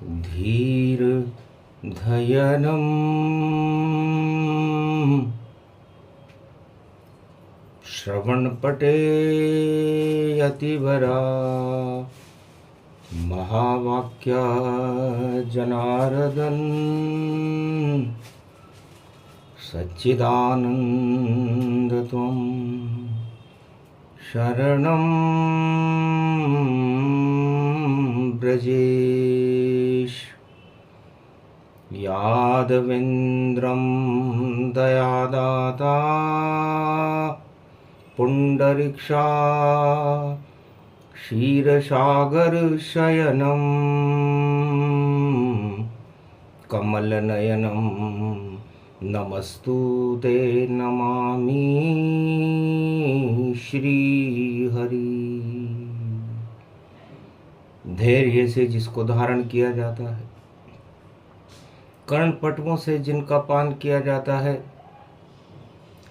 धीर धयनम् श्रवणपटे यतिवरा महावाक्या जनार्दन सच्चिदानंद त्वं शरणं ब्रजेश यादवेन्द्रं दयादाता पुंडरीक्षा क्षीरसागरशयनं कमलनयनं नमस्तुते नमामि श्रीहरि। धैर्य से जिसको धारण किया जाता है, कर्णपटुओं से जिनका पान किया जाता है,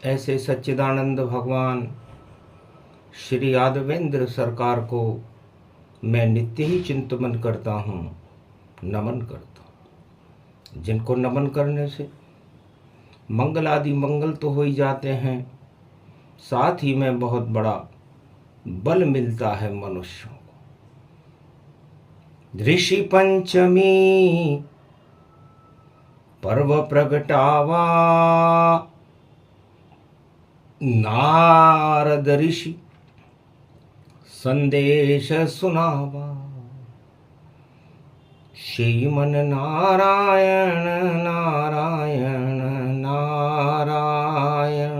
ऐसे सच्चिदानंद भगवान श्री यादवेंद्र सरकार को मैं नित्य ही चिंतन करता हूँ, नमन करता हूँ। जिनको नमन करने से मंगल आदि मंगल तो हो ही जाते हैं, साथ ही में बहुत बड़ा बल मिलता है मनुष्यों को। ऋषि पंचमी पर्व प्रगटावा, नारद ऋषि संदेश सुनावा। श्रीमन नारायण नारायण नारायण।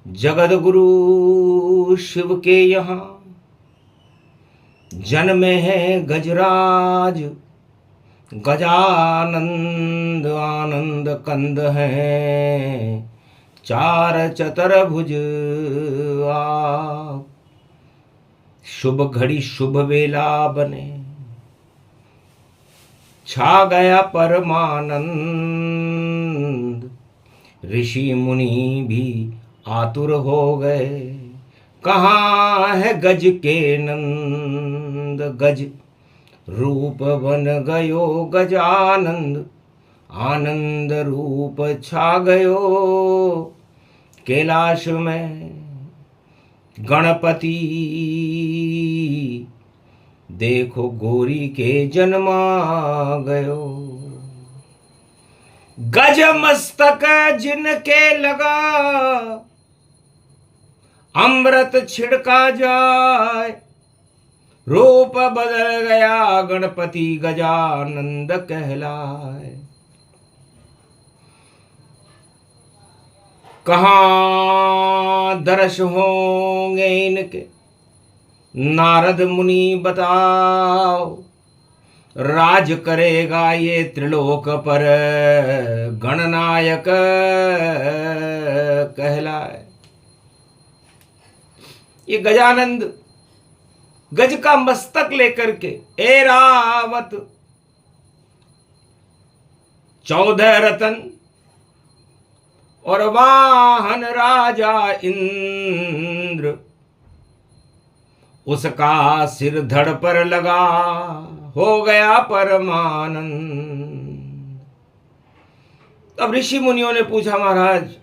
जगत गुरु शिव के यहाँ जन्मे है गजराज, गजानंद आनंद कंद है, चार चतुर्भुज आप। शुभ घड़ी शुभ वेला बने, छा गया परमानंद। ऋषि मुनि भी आतुर हो गए, कहाँ है गज के नंद। गज रूप बन गयो गजानंद, आनंद रूप छा गयो कैलाश में गणपति। देखो गोरी के जन्मा गयो, गज मस्तक जिनके लगा, अमृत छिड़का जाए। रूप बदल गया गणपति, गजानंद कहलाए। कहाँ दर्श होंगे इनके, नारद मुनि बताओ। राज करेगा ये त्रिलोक पर, गणनायक कहलाए। ये गजानंद गज का मस्तक लेकर के ऐरावत 14 रतन और वाहन राजा इंद्र, उसका सिर धड़ पर लगा, हो गया परमानंद। तब ऋषि मुनियों ने पूछा, महाराज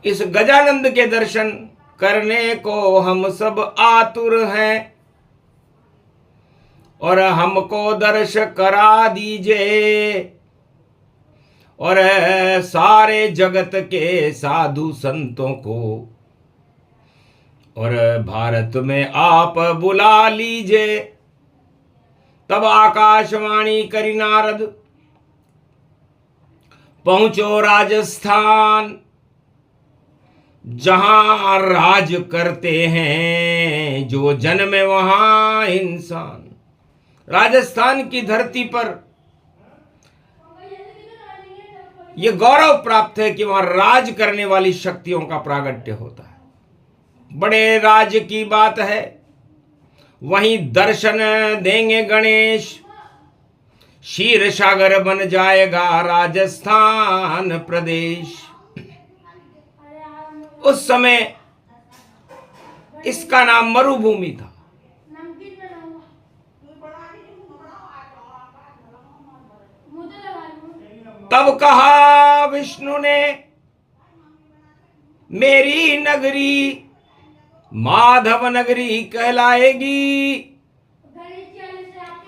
इस गजानंद के दर्शन करने को हम सब आतुर हैं, और हमको दर्श करा दीजिए। और सारे जगत के साधु संतों को और भारत में आप बुला लीजिए। तब आकाशवाणी करी नारद, पहुंचो राजस्थान, जहां राज करते हैं जो जन्मे वहां इंसान। राजस्थान की धरती पर यह गौरव प्राप्त है कि वहां राज करने वाली शक्तियों का प्रागट्य होता है। बड़े राज की बात है। वहीं दर्शन देंगे गणेश, क्षीर सागर बन जाएगा राजस्थान प्रदेश। उस समय इसका नाम मरुभूमि था। तब कहा विष्णु ने, मेरी नगरी माधव नगरी कहलाएगी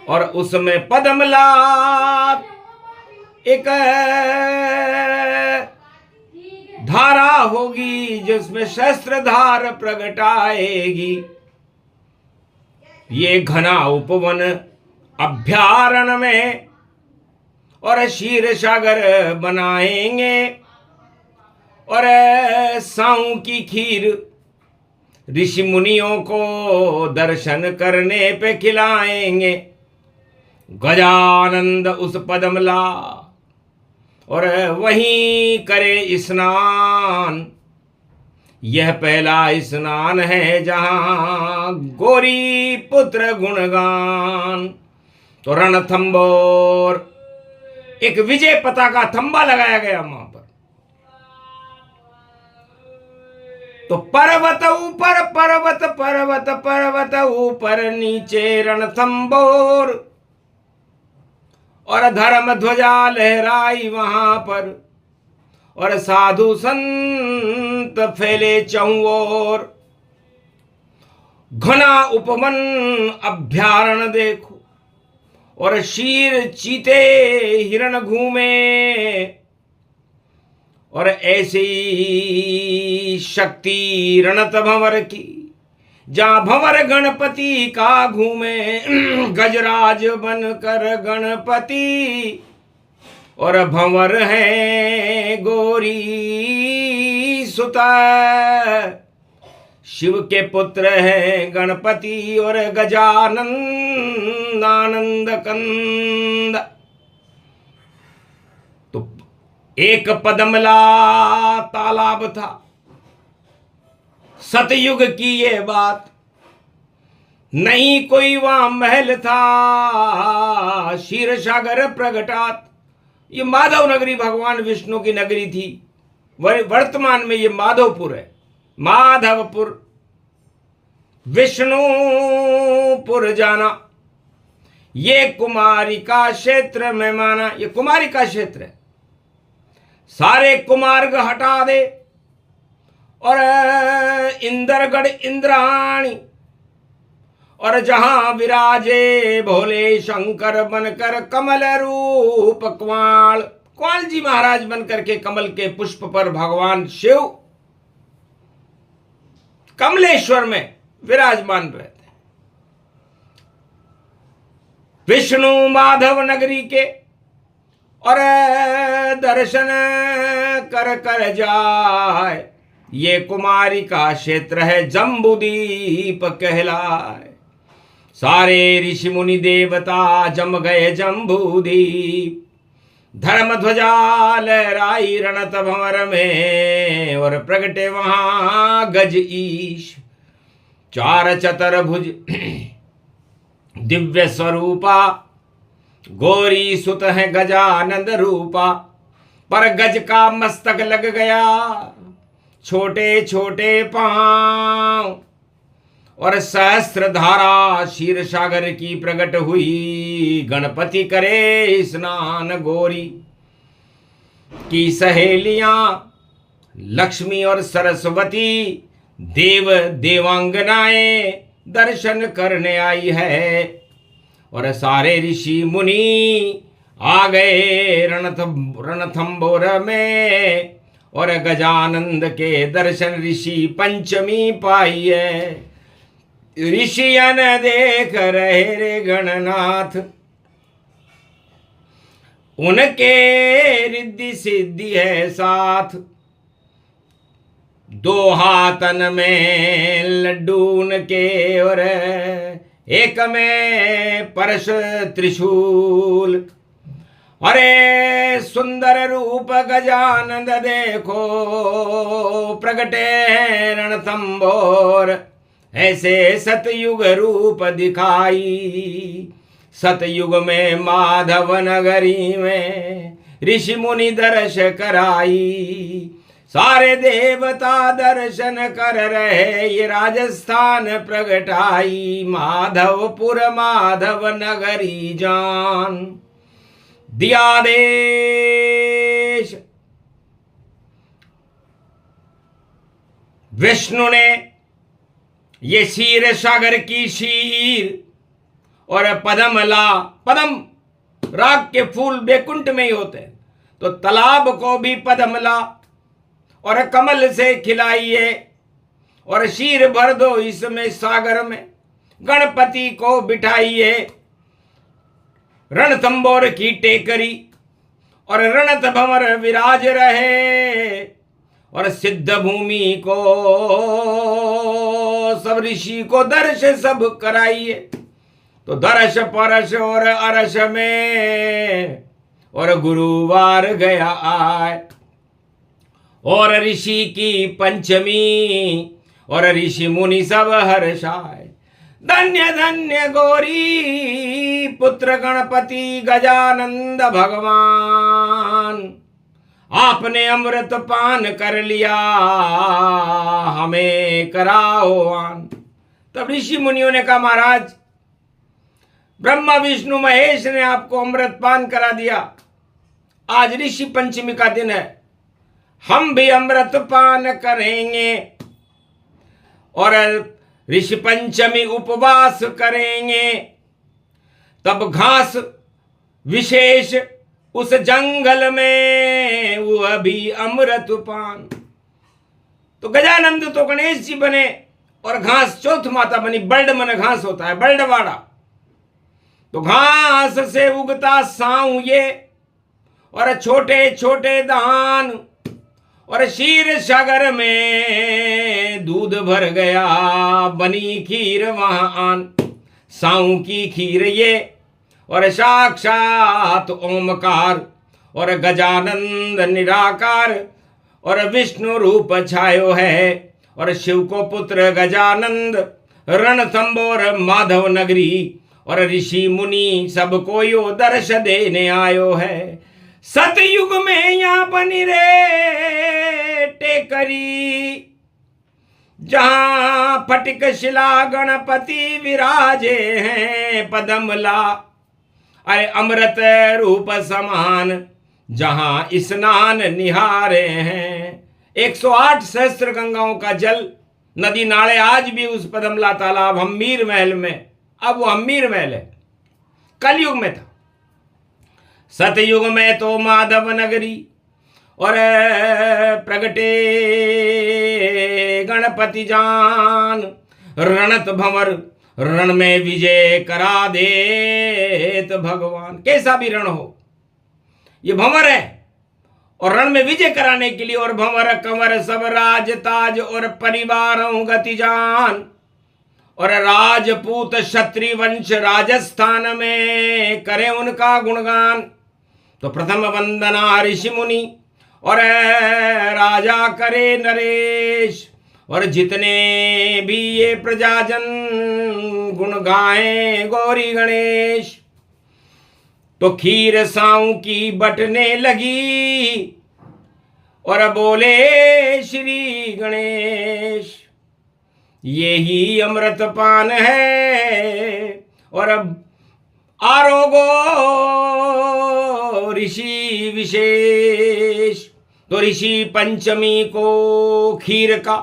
और उसमें पद्मला एक धारा होगी जिसमें शस्त्रधार प्रगटाएगी। ये घना उपवन अभ्यारण्य में और क्षीर सागर बनाएंगे और साऊ की खीर ऋषि मुनियों को दर्शन करने पे खिलाएंगे। गजानंद उस पद्मला और वहीं करे स्नान। यह पहला स्नान है जहां गोरी पुत्र गुणगान। तो रणथंबोर एक विजय पताका थंबा लगाया गया वहां पर। तो पर्वत ऊपर पर्वत पर्वत पर्वत ऊपर नीचे रणथंबोर और धर्म ध्वजा लहराई वहां पर और साधु संत फैले चहुं ओर। घना उपवन अभ्यारण्य देखो और शीर चीते हिरण घूमे और ऐसी शक्ति रणत भंवर की जहां भंवर गणपति का घूमे। गजराज बनकर गणपति और भंवर है गोरी सुता। शिव के पुत्र है गणपति और गजानंद आनंद कंद। तो एक पद्मला तालाब था। सतयुग की ये बात, नहीं कोई वहां महल था। क्षीर सागर प्रगटात। ये माधव नगरी भगवान विष्णु की नगरी थी। वर्तमान में ये माधवपुर है। माधवपुर विष्णुपुर जाना, ये कुमारिका क्षेत्र में माना। ये कुमारिका क्षेत्र है। सारे कुमार्ग हटा दे और इंद्रगढ़ इंद्राणी और जहां विराजे भोले शंकर बनकर कमल रूप क्वाल। क्वाल जी महाराज बनकर के कमल के पुष्प पर भगवान शिव कमलेश्वर में विराजमान रहते हैं। विष्णु माधव नगरी के और दर्शन कर कर जाए। ये कुमारी का क्षेत्र है, जम्बूदीप कहलाए। सारे ऋषि मुनि देवता जम गए जम्बूदीप। धर्म ध्वजा लहराई रणत भंवर में और प्रगटे वहां गज ईश। चार चतुर्भुज दिव्य स्वरूपा, गोरी सुत है गजानंद रूपा। पर गज का मस्तक लग गया, छोटे छोटे पांव और सहस्त्र धारा क्षीर सागर की प्रकट हुई। गणपति करे स्नान, गोरी की सहेलियां लक्ष्मी और सरस्वती देव देवांगनाएं दर्शन करने आई है। और सारे ऋषि मुनि आ गए रणथंबोर में और गजानंद के दर्शन ऋषि पंचमी पाई है। ऋषियन देख रहे रे गणनाथ, उनके रिद्धि सिद्धि है साथ। दो हाथन में लड्डू उनके और एक में परश त्रिशूल। अरे सुंदर रूप गजानंद देखो, प्रगटे रणथंबोर। ऐसे सतयुग रूप दिखाई। सतयुग में माधव नगरी में ऋषि मुनि दर्श कराई। सारे देवता दर्शन कर रहे, ये राजस्थान प्रगटाई, माधवपुर माधव नगरी जान। दिया देश विष्णु ने ये क्षीर सागर की शीर और पदमला, पदम राग के फूल बैकुंठ में ही होते हैं, तो तालाब को भी पदमला और कमल से खिलाइए और शीर भर दो इसमें सागर में, गणपति को बिठाइए रणथंबोर की टेकरी और रणत भंवर विराज रहे, और सिद्ध भूमि को सब ऋषि को दर्श सब कराइए। तो दर्श परश और अरश में और गुरुवार गया आए, और ऋषि की पंचमी और ऋषि मुनि सब हर्षाए। धन्य धन्य गौरी पुत्र गणपति गजानंद भगवान, आपने अमृत पान कर लिया, हमें कराओ आन। तब ऋषि मुनियों ने कहा, महाराज ब्रह्मा विष्णु महेश ने आपको अमृत पान करा दिया, आज ऋषि पंचमी का दिन है, हम भी अमृत पान करेंगे और ऋषि पंचमी उपवास करेंगे। तब घास विशेष उस जंगल में वह भी अमृत पान। तो गजानंद तो गणेश जी बने और घास चौथ माता बनी। बल्ड मन घास होता है, बल्डवाड़ा। तो घास से उगता साऊ ये और छोटे छोटे दान, और क्षीर सागर में दूध भर गया, बनी खीर वहां आन। साऊ की खीर ये और साक्षात ओमकार और गजानंद निराकार और विष्णु रूप छायो है, और शिव को पुत्र गजानंद रणथंबोर माधव नगरी, और ऋषि मुनि सबको यो दर्श देने आयो है। सतयुग में यहाँ बनी रे टेकरी, जहां फटिक शिला गणपति विराजे हैं पदमला, अरे अमृत रूप समान जहां स्नान निहारे हैं। 108 सहस्त्र गंगाओं का जल, नदी नाले आज भी उस पदमला तालाब हम्मीर महल में, अब वो हम्मीर महल है, कलयुग में था। सतयुग में तो माधव नगरी और प्रगटे गणपति जान, रणत भंवर रण में विजय करा देत भगवान। कैसा भी रण हो, ये भंवर है और रण में विजय कराने के लिए, और भंवर कंवर सब राज ताज और परिवारों गति जान, और राजपूत क्षत्रिय वंश राजस्थान में करे उनका गुणगान। तो प्रथम वंदना ऋषि मुनि और राजा करे नरेश, और जितने भी ये प्रजाजन गुण गाए गौरी गणेश। तो खीर साऊ की बटने लगी और बोले श्री गणेश, यही अमृत पान है, और अब आरोगो ऋषि विशेष। तो ऋषि पंचमी को खीर का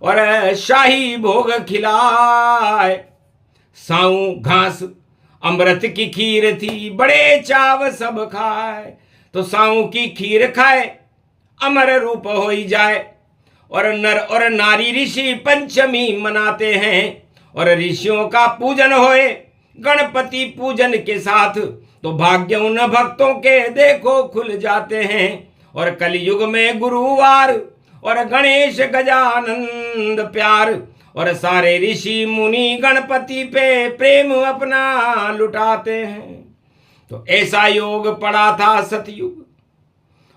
और शाही भोग खिलाए। साऊ घास अमृत की खीर थी, बड़े चाव सब खाए। तो साऊ की खीर खाए अमर रूप हो ही जाए। और नर और नारी ऋषि पंचमी मनाते हैं, और ऋषियों का पूजन होए गणपति पूजन के साथ, तो भाग्य उन भक्तों के देखो खुल जाते हैं। और कलयुग में गुरुवार और गणेश गजानंद प्यार, और सारे ऋषि मुनि गणपति पे प्रेम अपना लुटाते हैं। तो ऐसा योग पड़ा था सतयुग,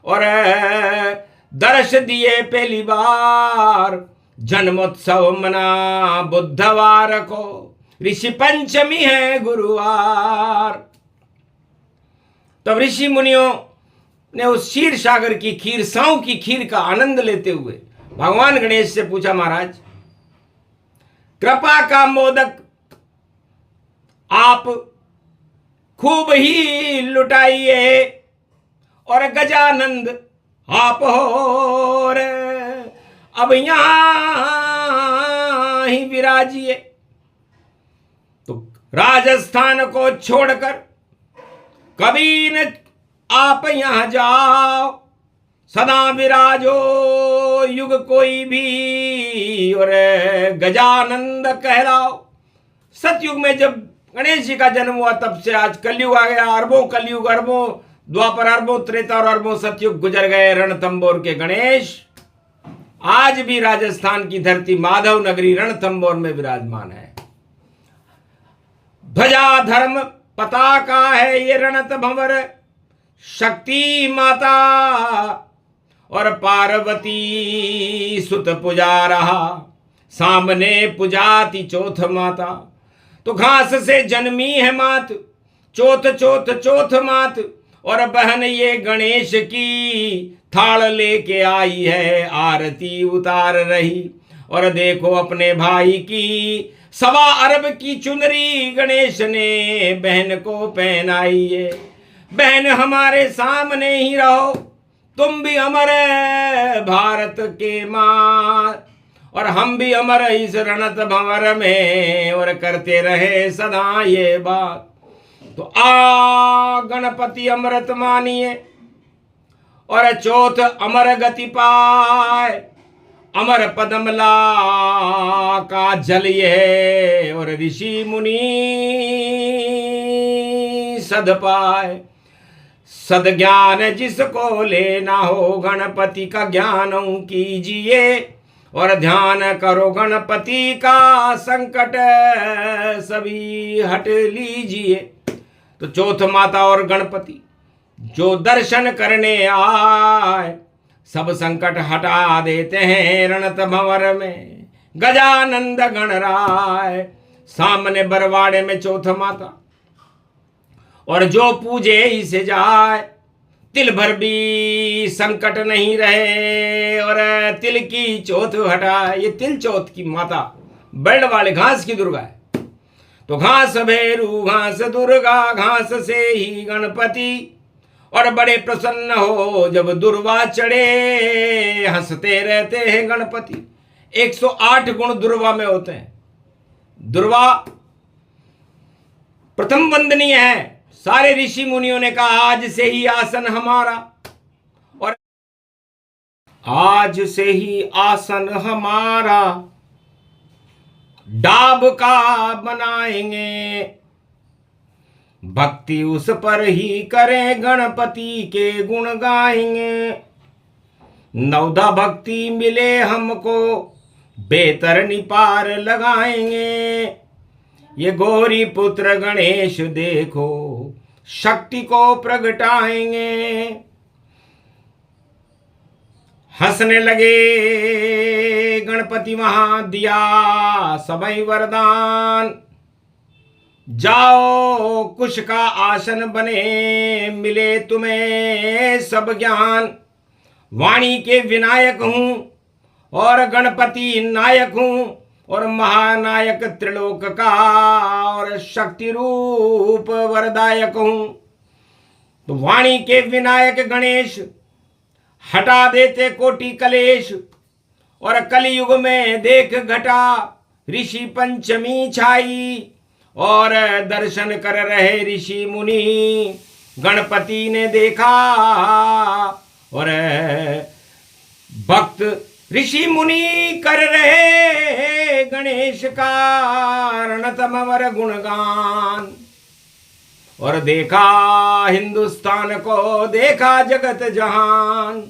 और दर्श दिए पहली बार जन्मोत्सव मना बुधवार को, ऋषि पंचमी है गुरुवार। तब ऋषि मुनियों ने उस क्षीर सागर की खीर, साँव की खीर का आनंद लेते हुए भगवान गणेश से पूछा, महाराज कृपा का मोदक आप खूब ही लुटाइए और गजानंद आप हो रे, अब यहां ही विराजिए। तो राजस्थान को छोड़कर कभी न आप यहां जाओ, सदा विराजो युग कोई भी और गजानंद कहलाओ। सतयुग में जब गणेश जी का जन्म हुआ तब से आज कलयुग आ गया, अरबों कलयुग, अरबों द्वापर, अरबों त्रेता और अरबों सतयुग गुजर गए। रणथंबोर के गणेश आज भी राजस्थान की धरती माधव नगरी रणथंबोर में विराजमान है। ध्वजा धर्म पताका है ये रणत भंवर, शक्ति माता और पार्वती सुत पुजारा, सामने पुजाती चौथ माता। तो घास से जन्मी है मात, चौथ चौथ चौथ मात, और बहन ये गणेश की थाल लेके आई है, आरती उतार रही। और देखो अपने भाई की 1.25 अरब की चुनरी गणेश ने बहन को पहनाई है। बहन हमारे सामने ही रहो, तुम भी अमर भारत के मां, और हम भी अमर इस रणत भंवर में, और करते रहे सदा ये बात। तो आ गणपति अमृत मानिए और चौथ अमर गति पाए, अमर पदमला का जल ये, और ऋषि मुनि सद पाए। सद ज्ञान जिसको लेना हो गणपति का ज्ञान कीजिए, और ध्यान करो गणपति का संकट सभी हट लीजिए। तो चौथ माता और गणपति जो दर्शन करने आए, सब संकट हटा देते हैं रणत भंवर में। गजानंद गणराय सामने बरवाड़े में चौथ माता, और जो पूजे इसे जाए, तिल भर भी संकट नहीं रहे, और तिल की चौथ हटा। ये तिल चौथ की माता बेल्ड वाले घास की दुर्गा है। तो घास भैरू घास दुर्गा, घास से ही गणपति, और बड़े प्रसन्न हो जब दुर्वा चढ़े, हंसते रहते हैं गणपति। 108 गुण दुर्वा में होते हैं। दुर्वा प्रथम वंदनीय है। सारे ऋषि मुनियों ने कहा आज से ही आसन हमारा, और आज से ही आसन हमारा डाब का बनाएंगे, भक्ति उस पर ही करें, गणपति के गुण गाएंगे। नवधा भक्ति मिले हमको, बेहतर निपार लगाएंगे। ये गौरी पुत्र गणेश देखो, शक्ति को प्रगटाएंगे। हंसने लगे गणपति, वहां दिया सबई वरदान। जाओ कुश का आसन बने, मिले तुम्हें सब ज्ञान। वाणी के विनायक हूं और गणपति नायक हूं, और महानायक त्रिलोक का, और शक्ति रूप वरदायक हूं। तो वाणी के विनायक गणेश हटा देते कोटि कलेश, और कलयुग में देख घटा ऋषि पंचमी छाई, और दर्शन कर रहे ऋषि मुनि गणपति ने देखा, और भक्त ऋषि मुनि कर रहे गणेश का रणतमवर गुणगान। और देखा हिंदुस्तान को, देखा जगत जहान,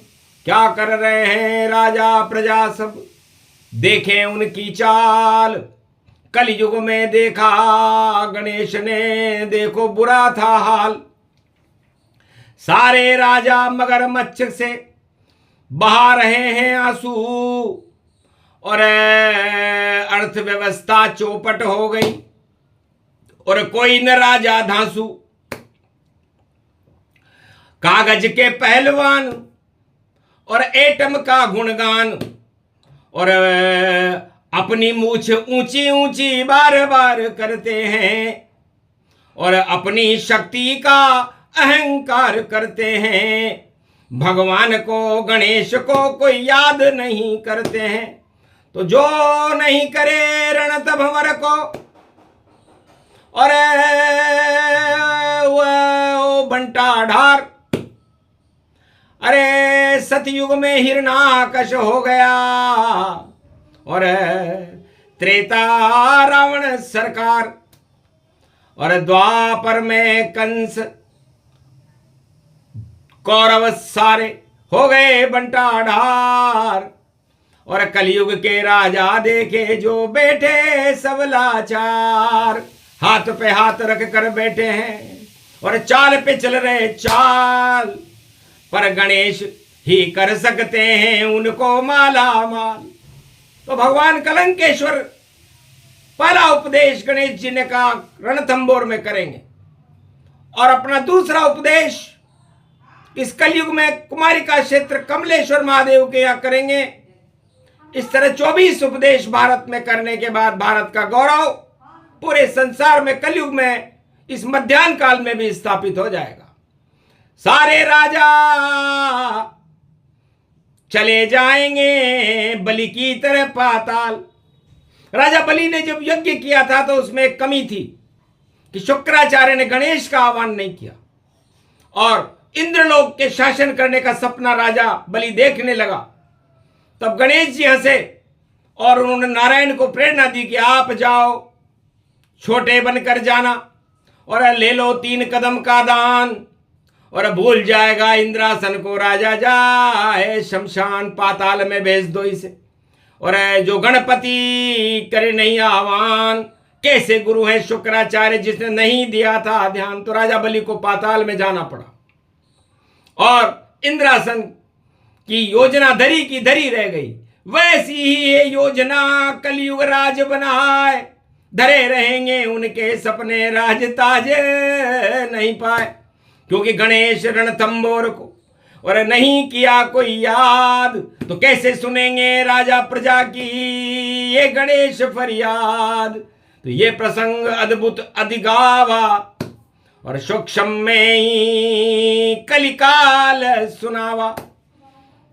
क्या कर रहे हैं राजा प्रजा सब, देखें उनकी चाल। कलयुग में देखा गणेश ने, देखो बुरा था हाल। सारे राजा मगरमच्छ से बहा रहे हैं आंसू, और अर्थव्यवस्था चौपट हो गई, और कोई न राजा धांसू। कागज के पहलवान और एटम का गुणगान, और अपनी मूछ ऊंची ऊंची बार बार करते हैं, और अपनी शक्ति का अहंकार करते हैं। भगवान को, गणेश को कोई याद नहीं करते हैं। तो जो नहीं करे रणथंभोर को, और वो बंटा ढार, अरे सतयुग में हिरणाकश हो गया, और त्रेता रावण सरकार, और द्वापर में कंस, कौरव सारे हो गए बंटा ढार, और कलयुग के राजा देखे जो बैठे सब लाचार। हाथ पे हाथ रख कर बैठे हैं और चाल पे चल रहे चाल, पर गणेश ही कर सकते हैं उनको माला माल। तो भगवान कलंकेश्वर पहला उपदेश गणेश जी ने कहा रणथंभोर में करेंगे, और अपना दूसरा उपदेश इस कलयुग में कुमारिका क्षेत्र कमलेश्वर महादेव के यहाँ करेंगे। इस तरह 24 उपदेश भारत में करने के बाद भारत का गौरव पूरे संसार में कलयुग में इस मध्याह्न काल में भी स्थापित हो जाएगा। सारे राजा चले जाएंगे बलि की तरह पाताल। राजा बलि ने जब यज्ञ किया था तो उसमें एक कमी थी कि शुक्राचार्य ने गणेश का आह्वान नहीं किया, और इंद्रलोक के शासन करने का सपना राजा बलि देखने लगा। तब गणेश जी हंसे और उन्होंने नारायण को प्रेरणा दी कि आप जाओ, छोटे बनकर जाना, और ले लो 3 कदम का दान, और भूल जाएगा इंद्रासन को राजा जाए शमशान, पाताल में भेज दो इसे। और जो गणपति करे नहीं आह्वान, कैसे गुरु है शुक्राचार्य जिसने नहीं दिया था ध्यान। तो राजा बलि को पाताल में जाना पड़ा, और इंद्रासन की योजना धरी की धरी रह गई। वैसी ही ये योजना कलयुग राज बनाए, धरे रहेंगे उनके सपने, राज ताज नहीं पाए, क्योंकि गणेश रणथंभोर को और नहीं किया कोई याद, तो कैसे सुनेंगे राजा प्रजा की ये गणेश फरियाद। तो ये प्रसंग अद्भुत अधिगावा, और सूक्ष्म में ही कलिकाल सुनावा।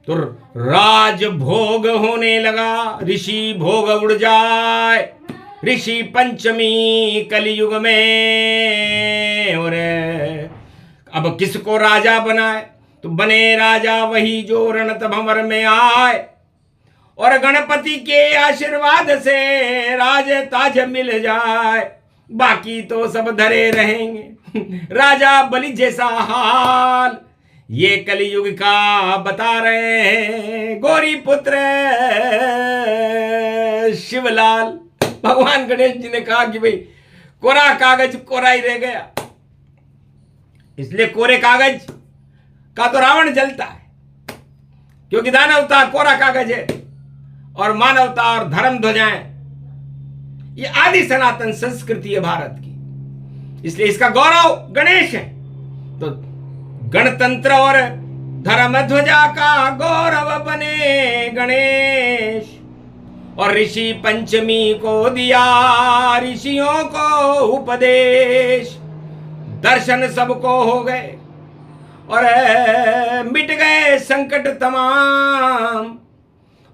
तो राज भोग होने लगा, ऋषि भोग उड़ जाए, ऋषि पंचमी कलयुग में। और अब किसको राजा बनाए, तो बने राजा वही जो रणथंभोर में आए, और गणपति के आशीर्वाद से राज ताज मिल जाए, बाकी तो सब धरे रहेंगे राजा बलि जैसा हाल। ये कलयुग का बता रहे हैं गौरी पुत्र शिवलाल। भगवान गणेश जी ने कहा कि भाई कोरा कागज कोरा ही रह गया, इसलिए कोरे कागज का तो रावण जलता है, क्योंकि दानवता कोरा कागज है, और मानवता और धर्म ध्वजाएं ये आदि सनातन संस्कृति है भारत की, इसलिए इसका गौरव गणेश है। तो गणतंत्र और धर्म ध्वजा का गौरव बने गणेश, और ऋषि पंचमी को दिया ऋषियों को उपदेश, दर्शन सबको हो गए और मिट गए संकट तमाम,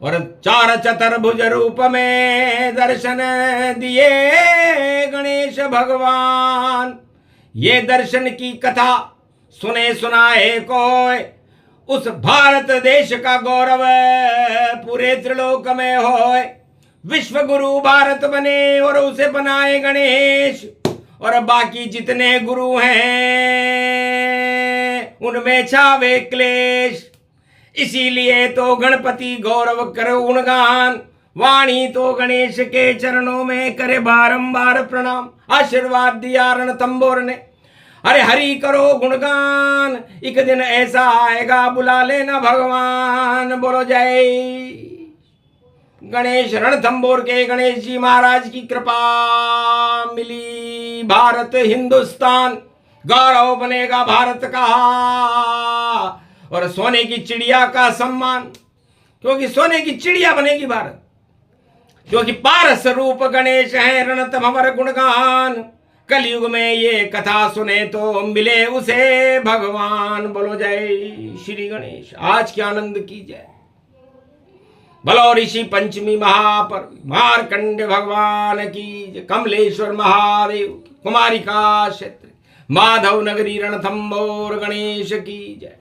और चार चतुर्भुज रूप में दर्शन दिए गणेश भगवान। ये दर्शन की कथा सुने सुनाए कोई, उस भारत देश का गौरव पूरे त्रिलोक में होए। विश्व गुरु भारत बने और उसे बनाए गणेश, और बाकी जितने गुरु हैं उनमें छावे क्लेश। इसीलिए तो गणपति गौरव करे गुणगान, वाणी तो गणेश के चरणों में करे बारंबार प्रणाम। आशीर्वाद दिया रणथंभोर ने, अरे हरि करो गुणगान, एक दिन ऐसा आएगा बुला लेना भगवान। बोलो जय गणेश। रणथंभोर के गणेश जी महाराज की कृपा मिली भारत हिंदुस्तान गौरव बनेगा भारत का और सोने की चिड़िया का सम्मान, क्योंकि सोने की चिड़िया बनेगी भारत, क्योंकि पारस रूप गणेश है रणतम अमर गुणगान। कलयुग में ये कथा सुने तो मिले उसे भगवान। बोलो जय श्री गणेश। आज के आनंद की जय। बोलो ऋषि पंचमी महापर्व मारकंड भगवान की जय। कमलेश्वर महादेव कुमारिका क्षेत्र माधव नगरी रणथंभौर गणेश की जय।